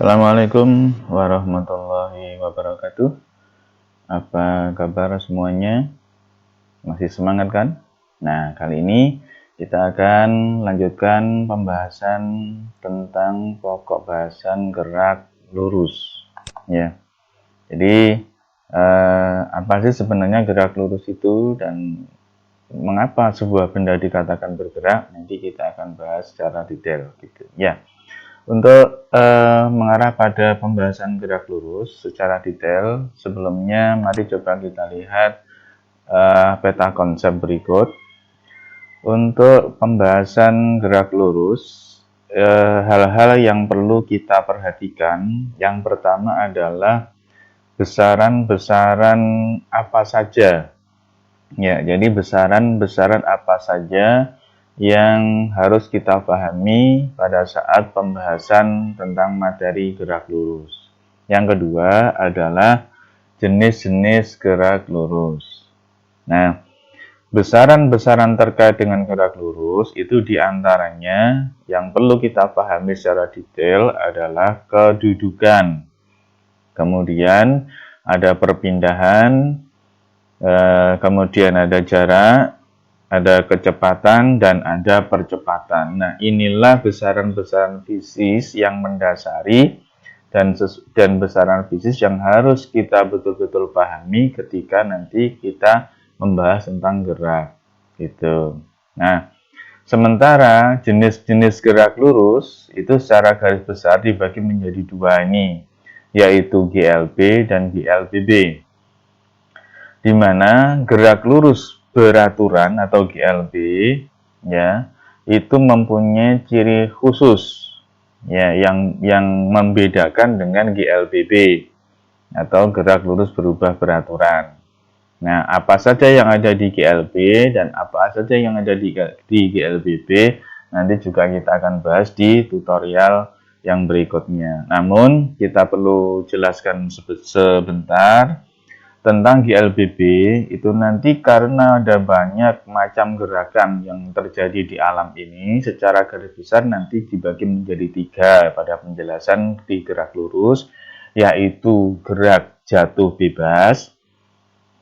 Assalamualaikum warahmatullahi wabarakatuh. Apa kabar semuanya? Masih semangat kan? Nah, kali ini kita akan lanjutkan pembahasan tentang pokok bahasan gerak lurus. Ya, jadi apa sih sebenarnya gerak lurus itu dan mengapa sebuah benda dikatakan bergerak? Nanti kita akan bahas secara detail, gitu. Ya. Untuk mengarah pada pembahasan gerak lurus secara detail, sebelumnya mari coba kita lihat peta konsep berikut. Untuk pembahasan gerak lurus, hal-hal yang perlu kita perhatikan, yang pertama adalah besaran-besaran apa saja. Ya, jadi besaran-besaran apa saja yang harus kita pahami pada saat pembahasan tentang materi gerak lurus. Yang kedua adalah jenis-jenis gerak lurus. Nah, besaran-besaran terkait dengan gerak lurus itu diantaranya yang perlu kita pahami secara detail adalah kedudukan. Kemudian ada perpindahan, kemudian ada jarak, ada kecepatan, dan ada percepatan. Nah, inilah besaran-besaran fisis yang mendasari dan besaran fisis yang harus kita betul-betul pahami ketika nanti kita membahas tentang gerak. Gitu. Nah, sementara jenis-jenis gerak lurus itu secara garis besar dibagi menjadi dua ini, yaitu GLB dan GLBB. Di mana gerak lurus beraturan atau GLB ya itu mempunyai ciri khusus ya yang membedakan dengan GLBB atau gerak lurus berubah beraturan. Nah, apa saja yang ada di GLB dan apa saja yang ada di GLBB nanti juga kita akan bahas di tutorial yang berikutnya. Namun kita perlu jelaskan sebentar tentang GLBB itu nanti karena ada banyak macam gerakan yang terjadi di alam ini, secara garis besar nanti dibagi menjadi tiga pada penjelasan di gerak lurus, yaitu gerak jatuh bebas,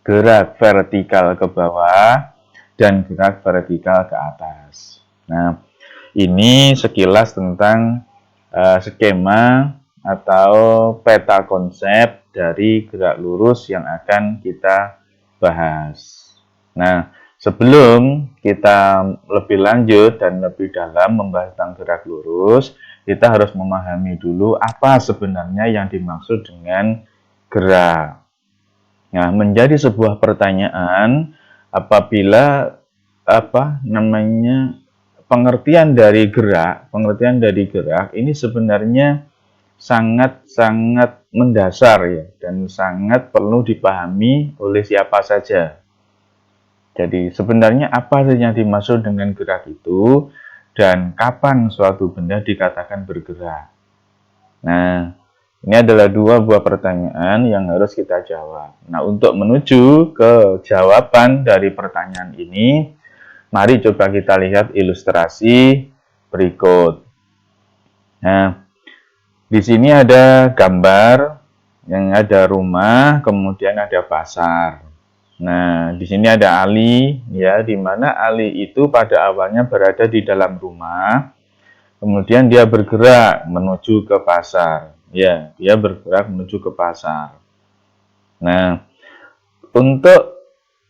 gerak vertikal ke bawah, dan gerak vertikal ke atas. Nah, ini sekilas tentang skema atau peta konsep dari gerak lurus yang akan kita bahas. Nah, sebelum kita lebih lanjut dan lebih dalam membahas tentang gerak lurus, kita harus memahami dulu apa sebenarnya yang dimaksud dengan gerak. Nah, menjadi sebuah pertanyaan apabila pengertian dari gerak ini sebenarnya sangat-sangat mendasar ya dan sangat perlu dipahami oleh siapa saja. Jadi sebenarnya apa yang dimaksud dengan gerak itu dan kapan suatu benda dikatakan bergerak. Nah, ini adalah dua buah pertanyaan yang harus kita jawab. Nah, untuk menuju ke jawaban dari pertanyaan ini, mari coba kita lihat ilustrasi berikut. Nah, di sini ada gambar yang ada rumah, kemudian ada pasar. Nah, di sini ada Ali, ya, di mana Ali itu pada awalnya berada di dalam rumah, kemudian dia bergerak menuju ke pasar. Ya, dia bergerak menuju ke pasar. Nah, untuk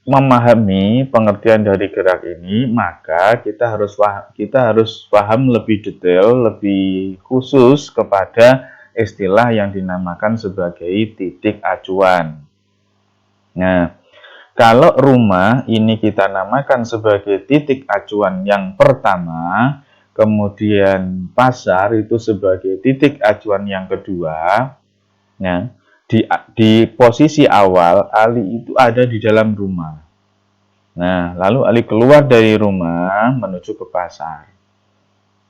memahami pengertian dari gerak ini, maka kita harus paham lebih detail, lebih khusus kepada istilah yang dinamakan sebagai titik acuan. Nah, kalau rumah ini kita namakan sebagai titik acuan yang pertama, kemudian pasar itu sebagai titik acuan yang kedua. Nah, di posisi awal Ali itu ada di dalam rumah. Nah, lalu Ali keluar dari rumah menuju ke pasar.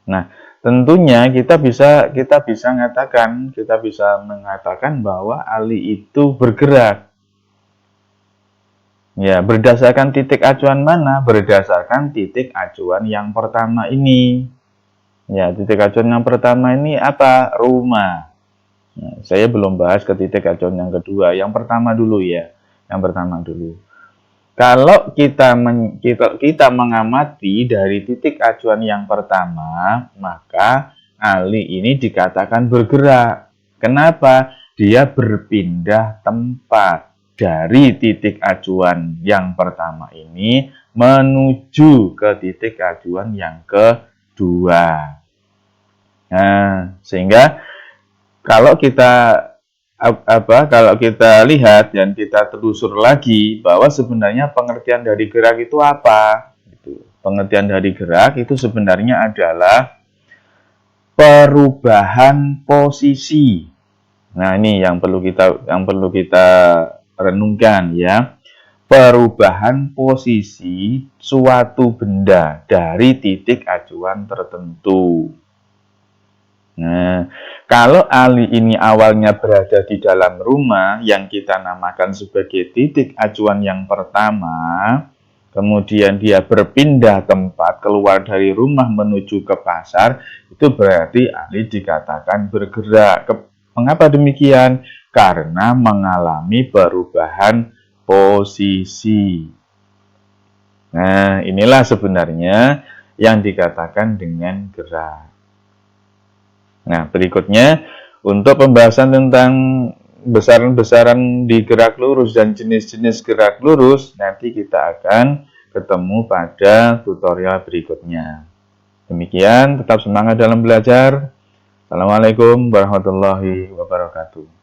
Nah, tentunya kita bisa mengatakan bahwa Ali itu bergerak. Ya, berdasarkan titik acuan mana? Berdasarkan titik acuan yang pertama ini. Ya, titik acuan yang pertama ini apa? Rumah. Nah, saya belum bahas ke titik acuan yang kedua. Yang pertama dulu ya. Yang pertama dulu. Kalau kita mengamati dari titik acuan yang pertama, maka Ali ini dikatakan bergerak. Kenapa? Dia berpindah tempat dari titik acuan yang pertama ini menuju ke titik acuan yang kedua. Nah, sehingga kalau kita kalau kita lihat dan kita telusur lagi bahwa sebenarnya pengertian dari gerak itu apa? Pengertian dari gerak itu sebenarnya adalah perubahan posisi. Nah, ini yang perlu kita renungkan ya. Perubahan posisi suatu benda dari titik acuan tertentu. Nah, kalau Ali ini awalnya berada di dalam rumah yang kita namakan sebagai titik acuan yang pertama, kemudian dia berpindah tempat keluar dari rumah menuju ke pasar, itu berarti Ali dikatakan bergerak. Mengapa demikian? Karena mengalami perubahan posisi. Nah, inilah sebenarnya yang dikatakan dengan gerak. Nah, berikutnya untuk pembahasan tentang besaran-besaran di gerak lurus dan jenis-jenis gerak lurus, nanti kita akan ketemu pada tutorial berikutnya. Demikian, tetap semangat dalam belajar. Assalamualaikum warahmatullahi wabarakatuh.